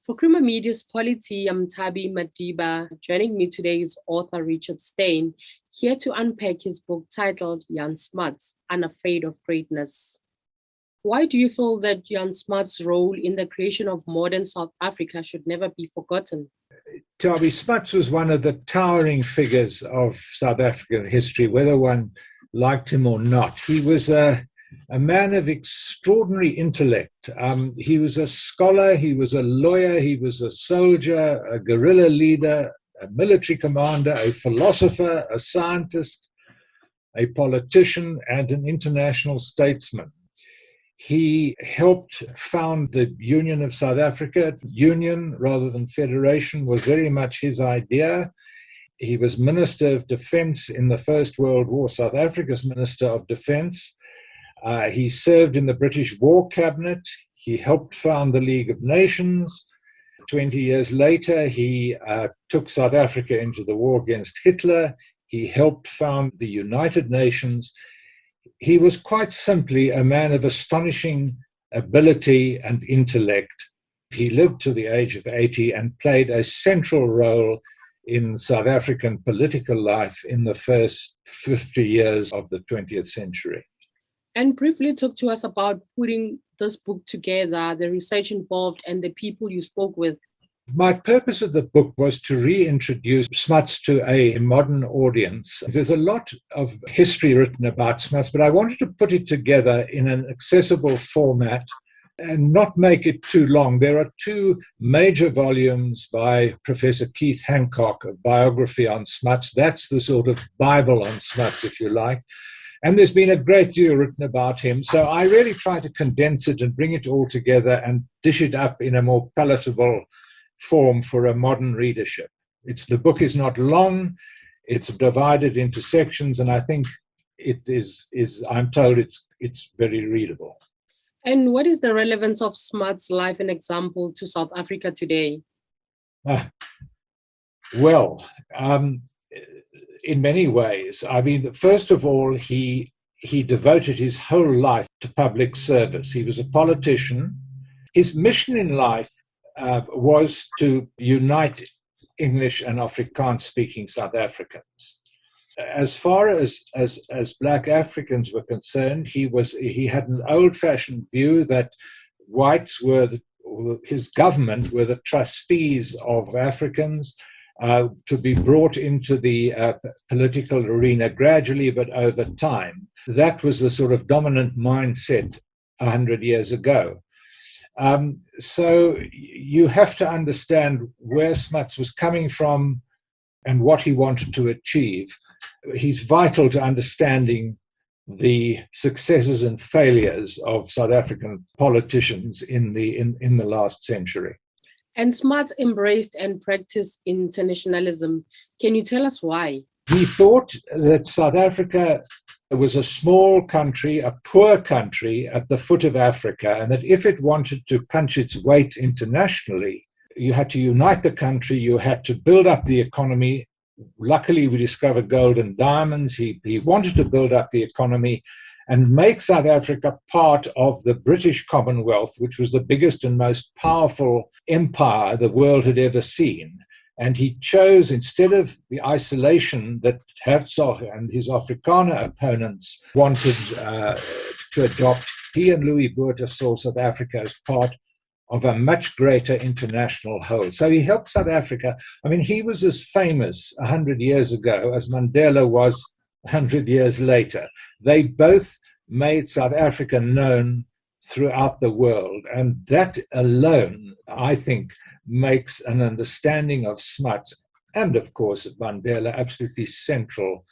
For Krima Media's Polity, I'm Tabi Madiba. Joining me today is author Richard Steyn, here to unpack his book titled Jan Smuts, Unafraid of Greatness. Why do you feel that Jan Smuts' role in the creation of modern South Africa should never be forgotten? Thabo Smuts was one of the towering figures of South African history, whether one liked him or not. He was a man of extraordinary intellect. He was a scholar, he was a lawyer, he was a soldier, a guerrilla leader, a military commander, a philosopher, a scientist, a politician, and an international statesman. He helped found the Union of South Africa. Union rather than federation was very much his idea. He was Minister of Defense in the First World War, South Africa's Minister of Defense. He served in the British War Cabinet. He helped found the League of Nations. 20 years later, he took South Africa into the war against Hitler. He helped found the United Nations. He was quite simply a man of astonishing ability and intellect. He lived to the age of 80 and played a central role in South African political life in the first 50 years of the 20th century. And briefly talk to us about putting this book together, the research involved, and the people you spoke with. My purpose of the book was to reintroduce Smuts to a modern audience. There's a lot of history written about Smuts, but I wanted to put it together in an accessible format and not make it too long. There are two major volumes by Professor Keith Hancock, a biography on Smuts. That's the sort of Bible on Smuts, if you like. And there's been a great deal written about him. So I really try to condense it and bring it all together and dish it up in a more palatable form for a modern readership. The book is not long, it's divided into sections, and I think it is I'm told it's very readable. And what is the relevance of Smuts' life and example to South Africa today? In many ways. I mean, first of all, he devoted his whole life to public service. He was a politician. His mission in life was to unite English and Afrikaans-speaking South Africans. As far as Black Africans were concerned, he had an old-fashioned view that whites his government were the trustees of Africans, to be brought into the political arena gradually, but over time. That was the sort of dominant mindset 100 years ago. So you have to understand where Smuts was coming from and what he wanted to achieve. He's vital to understanding the successes and failures of South African politicians in the last century. And Smuts embraced and practiced internationalism. Can you tell us why? He thought that South Africa was a small country, a poor country at the foot of Africa, and that if it wanted to punch its weight internationally, you had to unite the country, you had to build up the economy. Luckily, we discovered gold and diamonds. He wanted to build up the economy and make South Africa part of the British Commonwealth, which was the biggest and most powerful empire the world had ever seen. And he chose, instead of the isolation that Herzog and his Afrikaner opponents wanted to adopt, he and Louis Botha saw South Africa as part of a much greater international whole. So he helped South Africa. I mean, he was as famous 100 years ago as Mandela was 100 years later. They both made South Africa known throughout the world. And that alone, I think, makes an understanding of Smuts and, of course, of Mandela absolutely central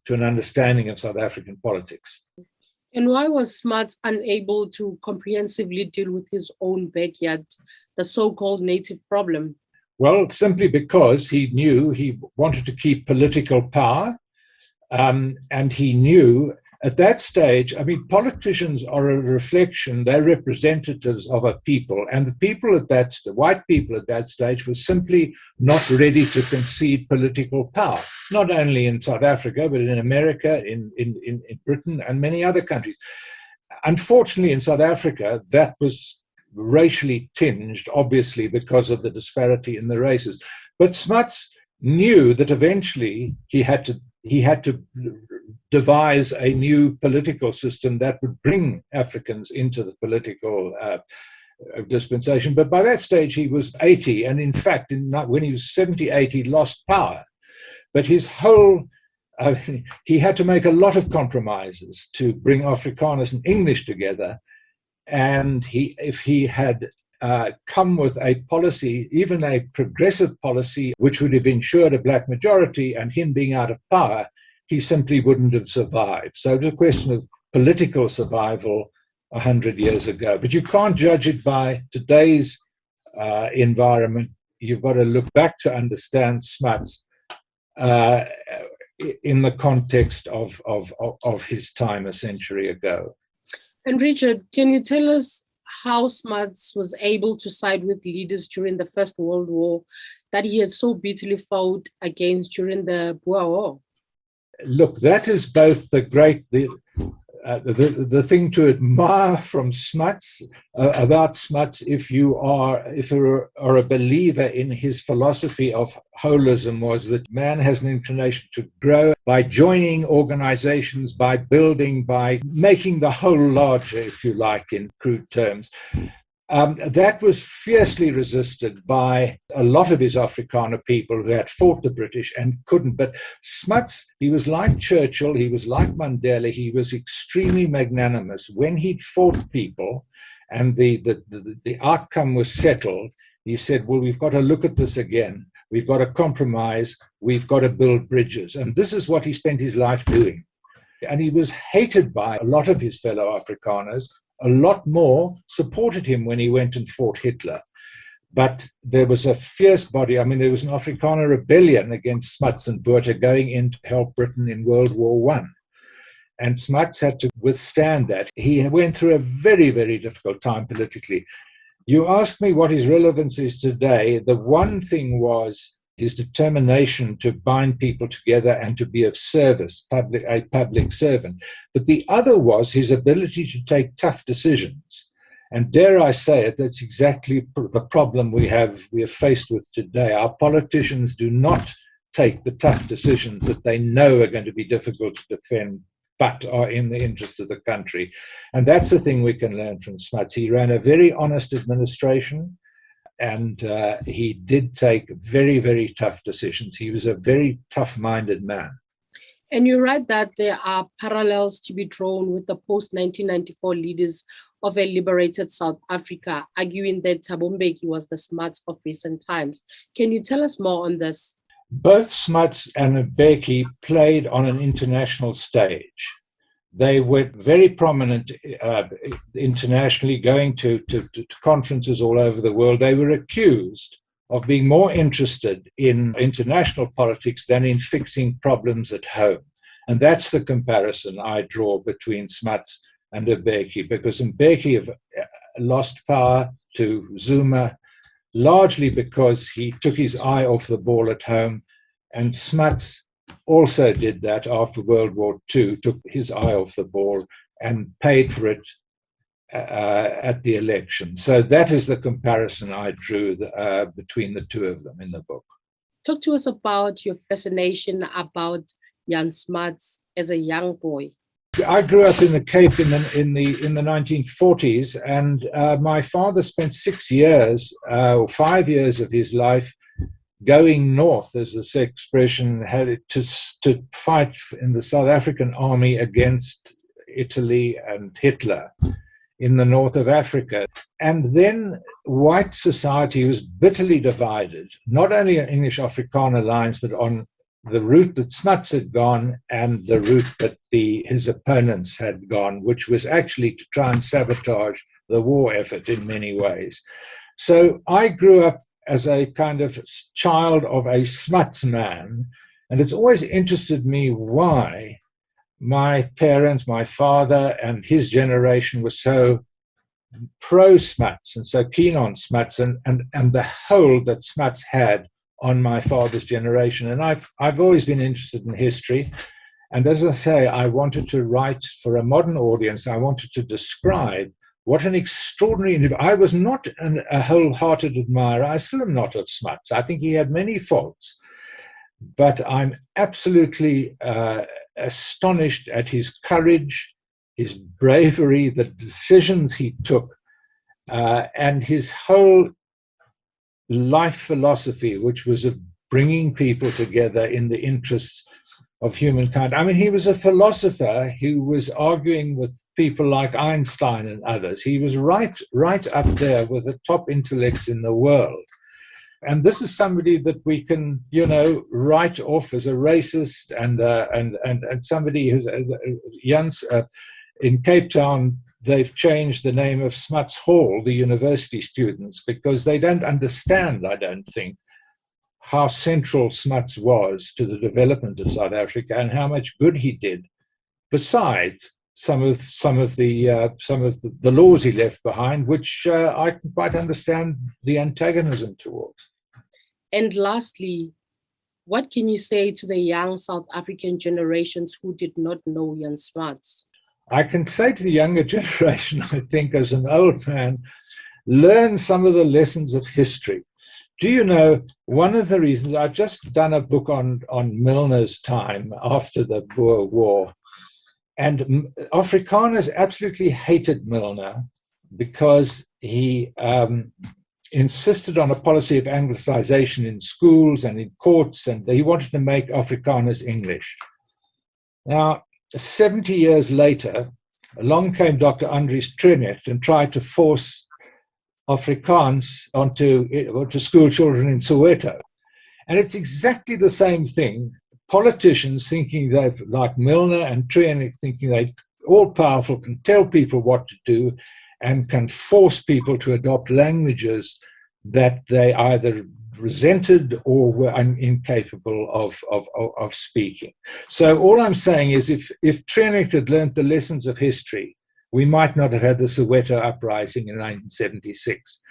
to an understanding of South African politics. And why was Smuts unable to comprehensively deal with his own backyard, the so-called native problem? Well, simply because he knew he wanted to keep political power. And he knew at that stage, I mean, politicians are a reflection, they're representatives of a people. And the white people at that stage were simply not ready to concede political power, not only in South Africa, but in America, in Britain, and many other countries. Unfortunately, in South Africa, that was racially tinged, obviously, because of the disparity in the races. But Smuts knew that eventually he had to devise a new political system that would bring Africans into the political dispensation. But by that stage, he was 80. And in fact, when he was 78, he lost power. But his whole, he had to make a lot of compromises to bring Afrikaners and English together. And if he had come with a policy, even a progressive policy, which would have ensured a black majority and him being out of power, he simply wouldn't have survived. So it was a question of political survival 100 years ago. But you can't judge it by today's environment. You've got to look back to understand Smuts in the context of his time a century ago. And Richard, can you tell us how Smuts was able to side with leaders during the First World War that he had so bitterly fought against during the Boer War? Look, that is both the thing to admire from Smuts, about Smuts, if you are a believer in his philosophy of holism, was that man has an inclination to grow by joining organizations, by building, by making the whole larger, if you like, in crude terms. That was fiercely resisted by a lot of his Afrikaner people who had fought the British and couldn't. But Smuts, he was like Churchill, he was like Mandela, he was extremely magnanimous. When he'd fought people and the outcome was settled, he said, well, we've got to look at this again. We've got to compromise. We've got to build bridges. And this is what he spent his life doing. And he was hated by a lot of his fellow Afrikaners. A lot more supported him when he went and fought Hitler. But there was a fierce body. I mean, there was an Afrikaner rebellion against Smuts and Botha going in to help Britain in World War I. And Smuts had to withstand that. He went through a very, very difficult time politically. You ask me what his relevance is today. The one thing was his determination to bind people together and to be of service, a public servant. But the other was his ability to take tough decisions. And dare I say it, that's exactly the problem we are faced with today. Our politicians do not take the tough decisions that they know are going to be difficult to defend, but are in the interest of the country. And that's the thing we can learn from Smuts. He ran a very honest administration. And he did take very, very tough decisions. He was a very tough-minded man. And you write that there are parallels to be drawn with the post-1994 leaders of a liberated South Africa, arguing that Thabo Mbeki was the Smuts of recent times. Can you tell us more on this? Both Smuts and Mbeki played on an international stage. They were very prominent internationally, going to conferences all over the world. They were accused of being more interested in international politics than in fixing problems at home. And that's the comparison I draw between Smuts and Mbeki, because Mbeki lost power to Zuma largely because he took his eye off the ball at home, and Smuts also did that after World War II, took his eye off the ball and paid for it at the election. So that is the comparison I drew between the two of them in the book. Talk to us about your fascination about Jan Smuts as a young boy. I grew up in the Cape in the 1940s, and my father spent 6 years or 5 years of his life going north, as this expression had it, to fight in the South African army against Italy and Hitler in the north of Africa. And then white society was bitterly divided, not only on English Afrikaner lines, but on the route that Smuts had gone and the route that his opponents had gone, which was actually to try and sabotage the war effort in many ways. So I grew up as a kind of child of a Smuts man, and it's always interested me why my parents, my father and his generation were so pro-Smuts and so keen on Smuts and the hold that Smuts had on my father's generation. And I've always been interested in history. And as I say, I wanted to write for a modern audience. I wanted to describe What an extraordinary individual. I was not a wholehearted admirer. I still am not of Smuts. I think he had many faults, but I'm absolutely astonished at his courage, his bravery, the decisions he took, and his whole life philosophy, which was of bringing people together in the interests of humankind. I mean, he was a philosopher who was arguing with people like Einstein and others. He was right up there with the top intellects in the world. And this is somebody that we can, write off as a racist and somebody who's Jans in Cape Town. They've changed the name of Smuts Hall, the university students, because they don't understand, I don't think, how central Smuts was to the development of South Africa and how much good he did, besides some of the laws he left behind, which I can quite understand the antagonism towards. And lastly, what can you say to the young South African generations who did not know Jan Smuts? I can say to the younger generation, I think, as an old man, learn some of the lessons of history. Do you know, one of the reasons, I've just done a book on Milner's time after the Boer War, and Afrikaners absolutely hated Milner because he insisted on a policy of Anglicization in schools and in courts, and he wanted to make Afrikaners English. Now, 70 years later, along came Dr. Andries Trenet and tried to force Afrikaans onto school children in Soweto. And it's exactly the same thing. Politicians thinking they're like Milner and Trenet, thinking they're all powerful, can tell people what to do and can force people to adopt languages that they either resented or were incapable of speaking. So all I'm saying is if Trenet had learned the lessons of history, we might not have had the Soweto uprising in 1976.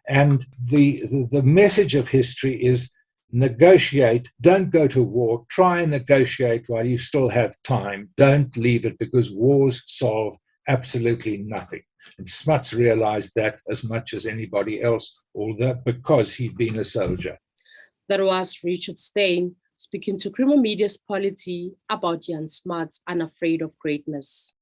And the message of history is negotiate, don't go to war, try and negotiate while you still have time. Don't leave it, because wars solve absolutely nothing. And Smuts realized that as much as anybody else, although because he'd been a soldier. That was Richard Steyn speaking to Creamer Media's Polity about Jan Smuts, Unafraid of Greatness.